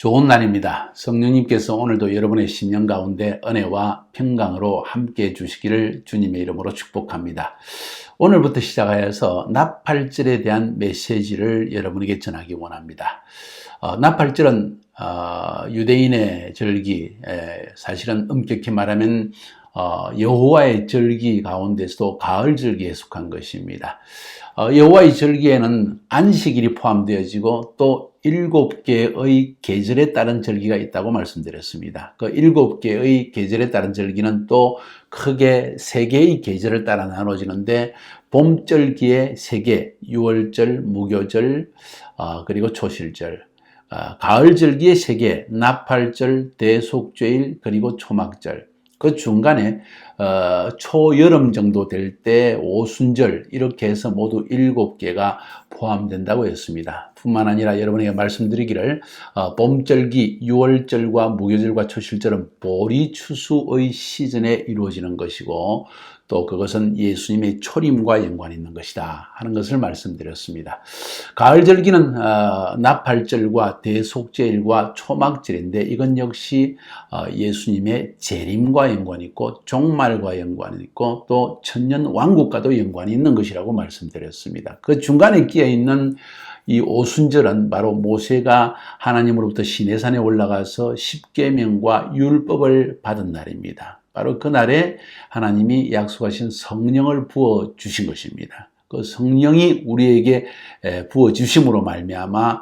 좋은 날입니다. 성령님께서 오늘도 여러분의 심령 가운데 은혜와 평강으로 함께 해주시기를 주님의 이름으로 축복합니다. 오늘부터 시작하여서 나팔절에 대한 메시지를 여러분에게 전하기 원합니다. 나팔절은 유대인의 절기, 사실은 엄격히 말하면 여호와의 절기 가운데서도 가을 절기에 속한 것입니다. 여호와의 절기에는 안식일이 포함되어지고 또 7개의 계절에 따른 절기가 있다고 말씀드렸습니다. 그 7개의 계절에 따른 절기는 또 크게 3개의 계절을 따라 나눠지는데 봄절기에 3개, 6월절, 무교절, 그리고 초실절, 가을절기에 3개, 나팔절, 대속죄일, 그리고 초막절, 그 중간에 초여름 정도 될 때 오순절, 이렇게 해서 모두 7개가 포함된다고 했습니다. 뿐만 아니라 여러분에게 말씀드리기를 봄절기, 6월절과 무교절과 초실절은 보리추수의 시즌에 이루어지는 것이고 또 그것은 예수님의 초림과 연관이 있는 것이다 하는 것을 말씀드렸습니다. 가을절기는 나팔절과 대속죄일과 초막절인데 이건 역시 예수님의 재림과 연관이 있고 종말과 연관이 있고 또 천년왕국과도 연관이 있는 것이라고 말씀드렸습니다. 그 중간에 끼어있는 이 오순절은 바로 모세가 하나님으로부터 시내산에 올라가서 십계명과 율법을 받은 날입니다. 바로 그날에 하나님이 약속하신 성령을 부어주신 것입니다. 그 성령이 우리에게 부어주심으로 말미암아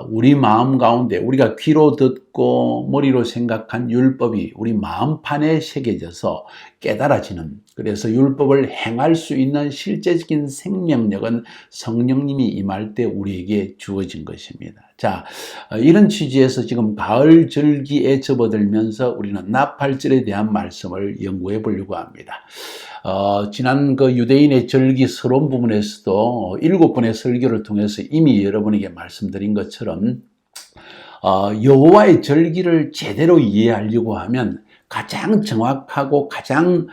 우리 마음 가운데 우리가 귀로 듣고 머리로 생각한 율법이 우리 마음판에 새겨져서 깨달아지는, 그래서 율법을 행할 수 있는 실제적인 생명력은 성령님이 임할 때 우리에게 주어진 것입니다. 자, 이런 취지에서 지금 가을 절기에 접어들면서 우리는 나팔절에 대한 말씀을 연구해 보려고 합니다. 지난 그 유대인의 절기 서론 부분에서도 7번의 설교를 통해서 이미 여러분에게 말씀드린 것처럼 여호와의 절기를 제대로 이해하려고 하면 가장 정확하고 가장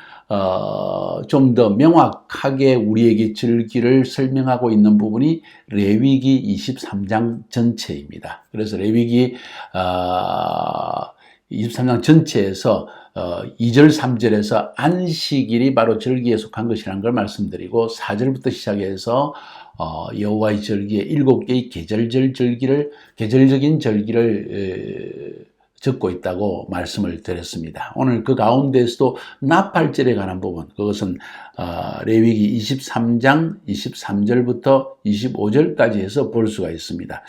좀 더 명확하게 우리에게 절기를 설명하고 있는 부분이 레위기 23장 전체입니다. 그래서 레위기 23장 전체에서 2절, 3절에서 안식일이 바로 절기에 속한 것이라는 걸 말씀드리고 4절부터 시작해서 여호와의 절기의 7개의 계절적인 절기를 적고 있다고 말씀을 드렸습니다. 오늘 그 가운데서도 나팔절에 관한 부분, 그것은 레위기 23장 23절부터 25절까지 해서 볼 수가 있습니다.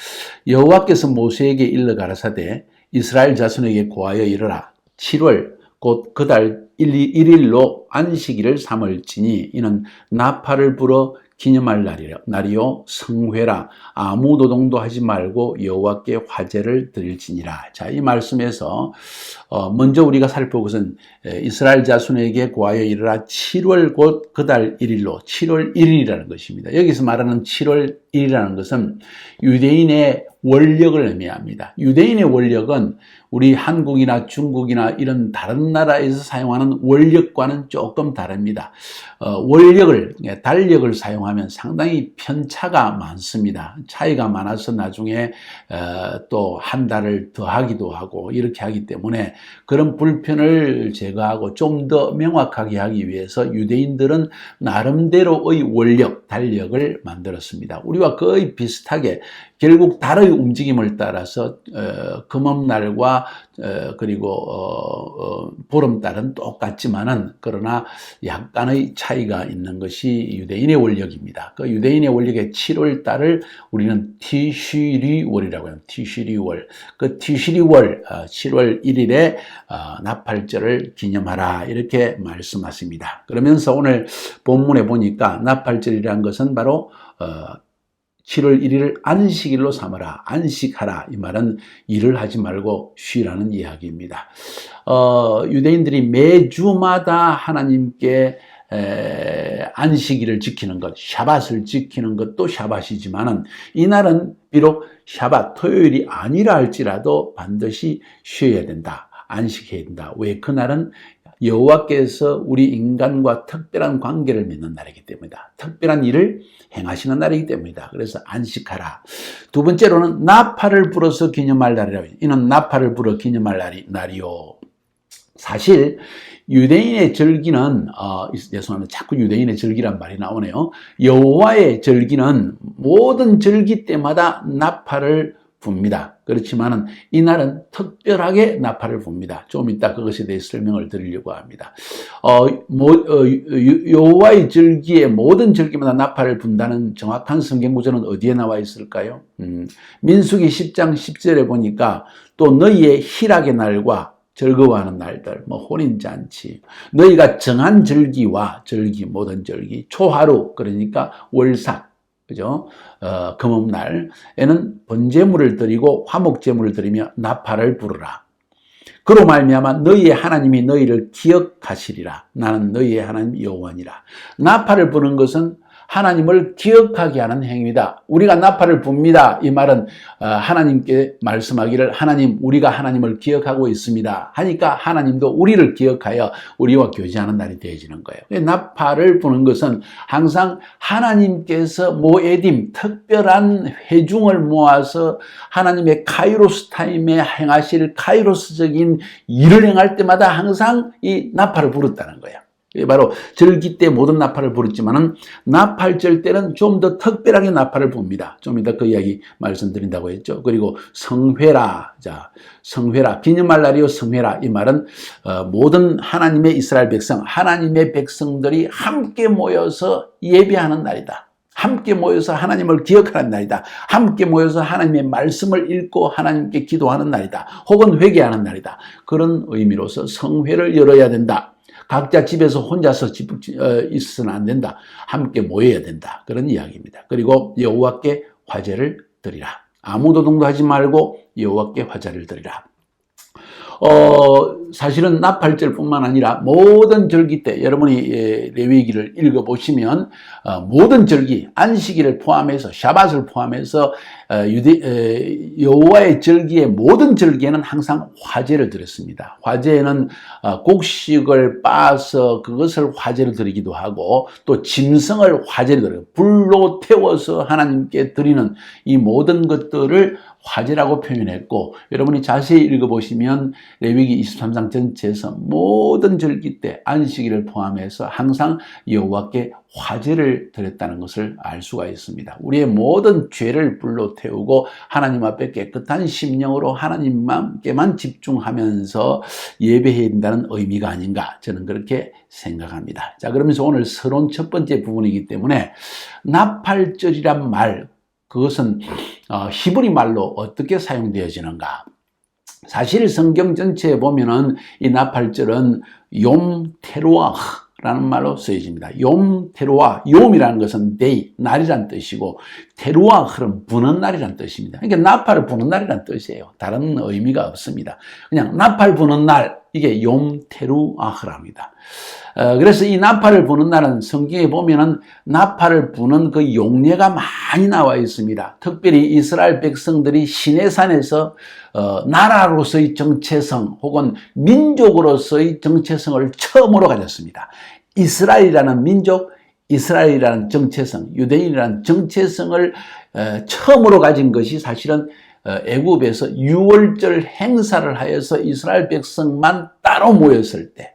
여호와께서 모세에게 일러 가라사대 이스라엘 자손에게 고하여 이르라. 7월 곧 그 달 1일로 안식일을 삼을지니 이는 나팔을 불어 기념할 날이요 성회라. 아무 노동도 하지 말고 여호와께 화제를 드릴지니라. 자, 이 말씀에서 먼저 우리가 살펴볼 것은 이스라엘 자손에게 고하여 이르라. 7월 곧 그 달 1일로, 7월 1일이라는 것입니다. 여기서 말하는 7월 1일이라는 것은 유대인의 원력을 의미합니다. 유대인의 원력은 우리 한국이나 중국이나 이런 다른 나라에서 사용하는 원력과는 조금 다릅니다. 달력을 사용하면 상당히 편차가 많습니다. 차이가 많아서 나중에 또 한 달을 더하기도 하고 이렇게 하기 때문에 그런 불편을 제거하고 좀 더 명확하게 하기 위해서 유대인들은 나름대로의 달력을 만들었습니다. 우리와 거의 비슷하게 결국 달의 움직임을 따라서 금음날과 그리고 보름달은 똑같지만은 그러나 약간의 차이가 있는 것이 유대인의 원력입니다. 그 유대인의 원력의 7월 달을 우리는 티슈리월이라고 해요. 티슈리월. 그 티슈리월 7월 1일에 나팔절을 기념하라 이렇게 말씀하십니다. 그러면서 오늘 본문에 보니까 나팔절이라는 것은 바로 7월 1일을 안식일로 삼아라, 안식하라. 이 말은 일을 하지 말고 쉬라는 이야기입니다. 유대인들이 매주마다 하나님께 안식일을 지키는 것, 샤밧을 지키는 것도 샤밧이지만은 이날은 비록 샤밧, 토요일이 아니라 할지라도 반드시 쉬어야 된다. 안식해야 된다. 왜? 그날은 여호와께서 우리 인간과 특별한 관계를 맺는 날이기 때문이다. 특별한 일을 행하시는 날이기 때문이다. 그래서 안식하라. 두 번째로는 나팔을 불어서 기념할 날이라. 이는 나팔을 불어 기념할 날이요. 사실 유대인의 절기는 죄송합니다. 자꾸 유대인의 절기란 말이 나오네요. 여호와의 절기는 모든 절기 때마다 나팔을 붑니다. 그렇지만은 이날은 특별하게 나팔을 붑니다. 좀 이따 그것에 대해 설명을 드리려고 합니다. 여호와의 절기에 모든 절기마다 나팔을 분다는 정확한 성경 구절은 어디에 나와 있을까요? 민수기 10장 10절에 보니까 또 너희의 희락의 날과 즐거워하는 날들, 혼인잔치, 너희가 정한 절기와 절기, 모든 절기, 초하루, 그러니까 월삭, 그죠? 금음날에는 번제물을 드리고 화목제물을 드리며 나팔을 부르라. 그로 말미암아 너희의 하나님이 너희를 기억하시리라. 나는 너희의 하나님 여호와니라. 나팔을 부는 것은 하나님을 기억하게 하는 행위다. 우리가 나팔을 붑니다. 이 말은 하나님께 말씀하기를 하나님, 우리가 하나님을 기억하고 있습니다. 하니까 하나님도 우리를 기억하여 우리와 교제하는 날이 되어지는 거예요. 나팔을 부는 것은 항상 하나님께서 모에딤, 특별한 회중을 모아서 하나님의 카이로스 타임에 행하실 카이로스적인 일을 행할 때마다 항상 이 나팔을 불었다는 거예요. 바로 절기 때 모든 나팔을 부르지만은 나팔절 때는 좀 더 특별하게 나팔을 붑니다. 좀 이따 그 이야기 말씀드린다고 했죠. 그리고 성회라, 자, 성회라, 기념할 날이요 성회라. 이 말은 모든 하나님의 이스라엘 백성, 하나님의 백성들이 함께 모여서 예배하는 날이다. 함께 모여서 하나님을 기억하는 날이다. 함께 모여서 하나님의 말씀을 읽고 하나님께 기도하는 날이다. 혹은 회개하는 날이다. 그런 의미로서 성회를 열어야 된다. 각자 집에서 혼자서 있어서는 안 된다. 함께 모여야 된다. 그런 이야기입니다. 그리고 여호와께 화제를 드리라. 아무 도둑도 하지 말고 여호와께 화제를 드리라. 사실은 나팔절뿐만 아니라 모든 절기 때 여러분이 레위기를 읽어보시면 모든 절기, 안식일을 포함해서 샤밧을 포함해서 여호와의 절기의 모든 절기에는 항상 화제를 드렸습니다. 화제에는 곡식을 빻아서 그것을 화제로 드리기도 하고 또 짐승을 화제로 드려요. 불로 태워서 하나님께 드리는 이 모든 것들을 화제라고 표현했고, 여러분이 자세히 읽어보시면 레위기 23장 전체에서 모든 절기 때 안식일을 포함해서 항상 여호와께 화제를 드렸다는 것을 알 수가 있습니다. 우리의 모든 죄를 불로 태우고 하나님 앞에 깨끗한 심령으로 하나님께만 집중하면서 예배해야 된다는 의미가 아닌가, 저는 그렇게 생각합니다. 자, 그러면서 오늘 서론 첫 번째 부분이기 때문에 나팔절이란 말, 그것은 히브리 말로 어떻게 사용되어지는가? 사실 성경 전체에 보면은 이 나팔절은 욤 테루아흐라는 말로 쓰여집니다. 욤 테루아, 욤이라는 것은 day, 날이란 뜻이고 테루아흐는 부는 날이란 뜻입니다. 그러니까 나팔을 부는 날이란 뜻이에요. 다른 의미가 없습니다. 그냥 나팔 부는 날, 이게 욤 테루아흐랍니다. 그래서 이 나팔을 부는 날은 성경에 보면은 나팔을 부는 그 용례가 많이 나와 있습니다. 특별히 이스라엘 백성들이 시내산에서 나라로서의 정체성 혹은 민족으로서의 정체성을 처음으로 가졌습니다. 이스라엘이라는 민족, 이스라엘이라는 정체성, 유대인이라는 정체성을 처음으로 가진 것이 사실은 애굽에서 유월절 행사를 하여서 이스라엘 백성만 따로 모였을 때,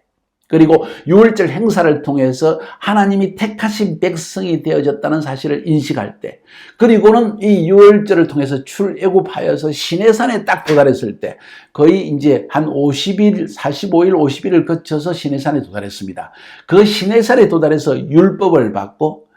그리고 유월절 행사를 통해서 하나님이 택하신 백성이 되어졌다는 사실을 인식할 때, 그리고는 이 유월절을 통해서 출애굽하여서 시내산에 딱 도달했을 때, 거의 이제 한 50일, 45일, 50일을 거쳐서 시내산에 도달했습니다. 그 시내산에 도달해서 율법을 받고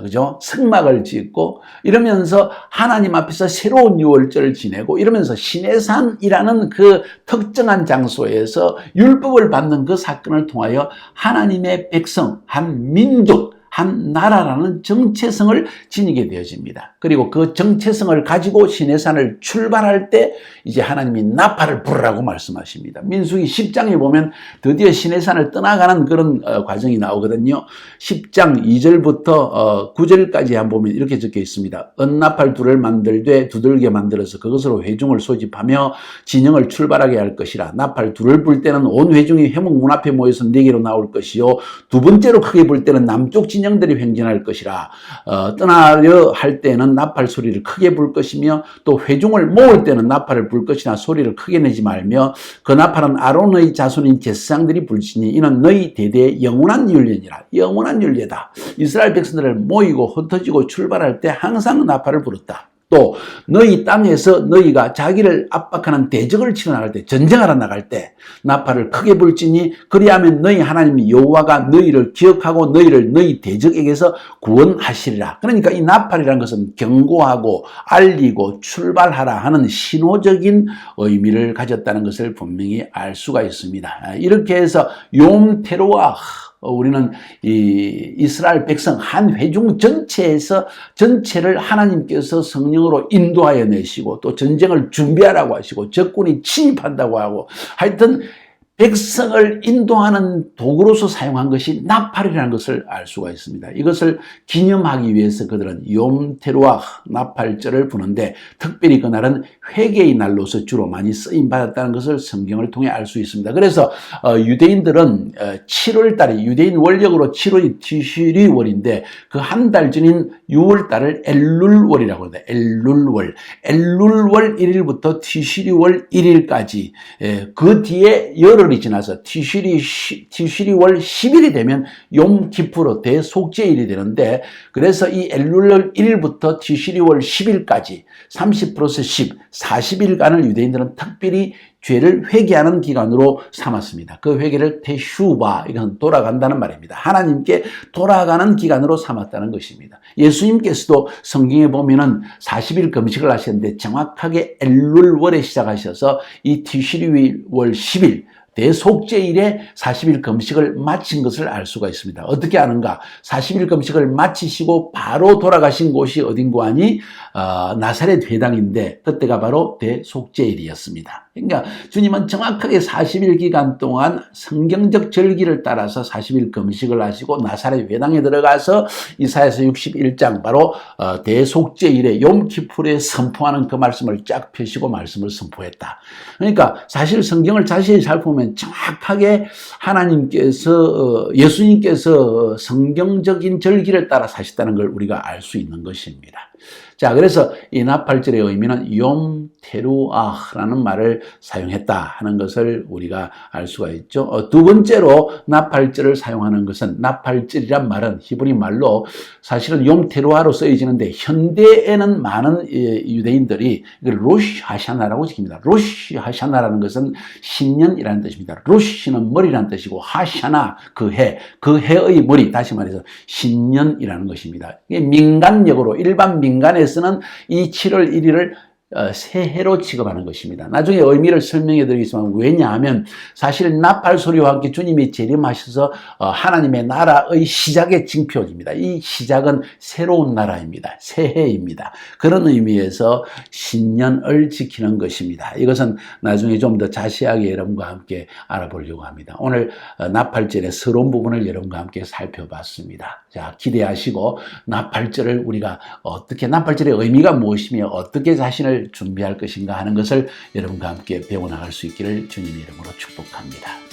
그죠? 성막을 짓고 이러면서 하나님 앞에서 새로운 유월절을 지내고 이러면서 시내산이라는 그 특정한 장소에서 율법을 받는 그 사건을 통하여 하나님의 백성, 한 민족, 한 나라라는 정체성을 지니게 되어집니다. 그리고 그 정체성을 가지고 시내산을 출발할 때 이제 하나님이 나팔을 부르라고 말씀하십니다. 민수기 10장에 보면 드디어 시내산을 떠나가는 그런 과정이 나오거든요. 10장 2절부터 9절까지 한번 보면 이렇게 적혀 있습니다. 은나팔 둘을 만들되 두들게 만들어서 그것으로 회중을 소집하며 진영을 출발하게 할 것이라. 나팔 둘을 불 때는 온 회중이 회목 문 앞에 모여서 네개로 나올 것이요, 두 번째로 크게 불 때는 남쪽 진영들이 횡전할 것이라. 떠나려 할 때는 나팔 소리를 크게 불 것이며 또 회중을 모을 때는 나팔을 불 것이나 소리를 크게 내지 말며 그 나팔은 아론의 자손인 제사장들이 불지니 이는 너희 대대의 영원한 율례니라. 영원한 율례다. 이스라엘 백성들을 모이고 흩어지고 출발할 때 항상 나팔을 불었다. 또 너희 땅에서 너희가 자기를 압박하는 대적을 치러 나갈 때, 전쟁하러 나갈 때 나팔을 크게 불지니 그리하면 너희 하나님 여호와가 너희를 기억하고 너희를 너희 대적에게서 구원하시리라. 그러니까 이 나팔이라는 것은 경고하고 알리고 출발하라 하는 신호적인 의미를 가졌다는 것을 분명히 알 수가 있습니다. 이렇게 해서 욤 테루아, 우리는 이 이스라엘 백성 한 회중 전체를 하나님께서 성령으로 인도하여 내시고 또 전쟁을 준비하라고 하시고 적군이 침입한다고 하고 하여튼 백성을 인도하는 도구로서 사용한 것이 나팔이라는 것을 알 수가 있습니다. 이것을 기념하기 위해서 그들은 욤 테루아 나팔절을 부는데 특별히 그날은 회개의 날로서 주로 많이 쓰임 받았다는 것을 성경을 통해 알 수 있습니다. 그래서 유대인들은 7월 달이 유대인 월력으로 7월이 티슈리월인데 그 한 달 전인 6월 달을 엘룰월이라고 합니다. 엘룰월 1일부터 티슈리월 1일까지, 그 뒤에 열흘이 지나서 티슈리월 10일이 되면 욤키프르 대속죄일이 되는데, 그래서 이 엘룰월 1일부터 티슈리월 10일까지 30 플러스 10, 40일간을 유대인들은 특별히 죄를 회개하는 기간으로 삼았습니다. 그 회개를 테슈바, 이건 돌아간다는 말입니다. 하나님께 돌아가는 기간으로 삼았다는 것입니다. 예수님께서도 성경에 보면은 40일 금식을 하셨는데 정확하게 엘룰월에 시작하셔서 이 티슈리월 10일 대속죄일에 40일 금식을 마친 것을 알 수가 있습니다. 어떻게 아는가? 40일 금식을 마치시고 바로 돌아가신 곳이 어딘고 하니 나사렛 회당인데 그때가 바로 대속죄일이었습니다. 그러니까 주님은 정확하게 40일 기간 동안 성경적 절기를 따라서 40일 금식을 하시고 나사렛 회당에 들어가서 이사야서 61장 바로 대속죄일에 욤키프르에 선포하는 그 말씀을 쫙 펴시고 말씀을 선포했다. 그러니까 사실 성경을 자세히 살펴보면 정확하게 하나님께서 예수님께서 성경적인 절기를 따라 사셨다는 걸 우리가 알 수 있는 것입니다. 자, 그래서 이 나팔절의 의미는 욤 테루아라는 말을 사용했다 하는 것을 우리가 알 수가 있죠. 두 번째로 나팔절을 사용하는 것은, 나팔절이란 말은 히브리 말로 사실은 욤 테루아로 쓰여지는데 현대에는 많은 유대인들이 이걸 로시 하샤나라고 지킵니다. 로시 하샤나라는 것은 신년이라는 뜻입니다. 로시는 머리라는 뜻이고 하샤나 그 해의 머리, 다시 말해서 신년이라는 것입니다. 이게 민간적으로 일반 민간에서는 이 7월 1일을 새해로 취급하는 것입니다. 나중에 의미를 설명해 드리겠지만, 왜냐하면 사실 나팔 소리와 함께 주님이 재림하셔서 하나님의 나라의 시작의 징표입니다. 이 시작은 새로운 나라입니다. 새해입니다. 그런 의미에서 신년을 지키는 것입니다. 이것은 나중에 좀 더 자세하게 여러분과 함께 알아보려고 합니다. 오늘 나팔절의 서러운 부분을 여러분과 함께 살펴봤습니다. 자, 기대하시고 나팔절을 우리가 어떻게, 나팔절의 의미가 무엇이며 어떻게 자신을 준비할 것인가 하는 것을 여러분과 함께 배워나갈 수 있기를 주님의 이름으로 축복합니다.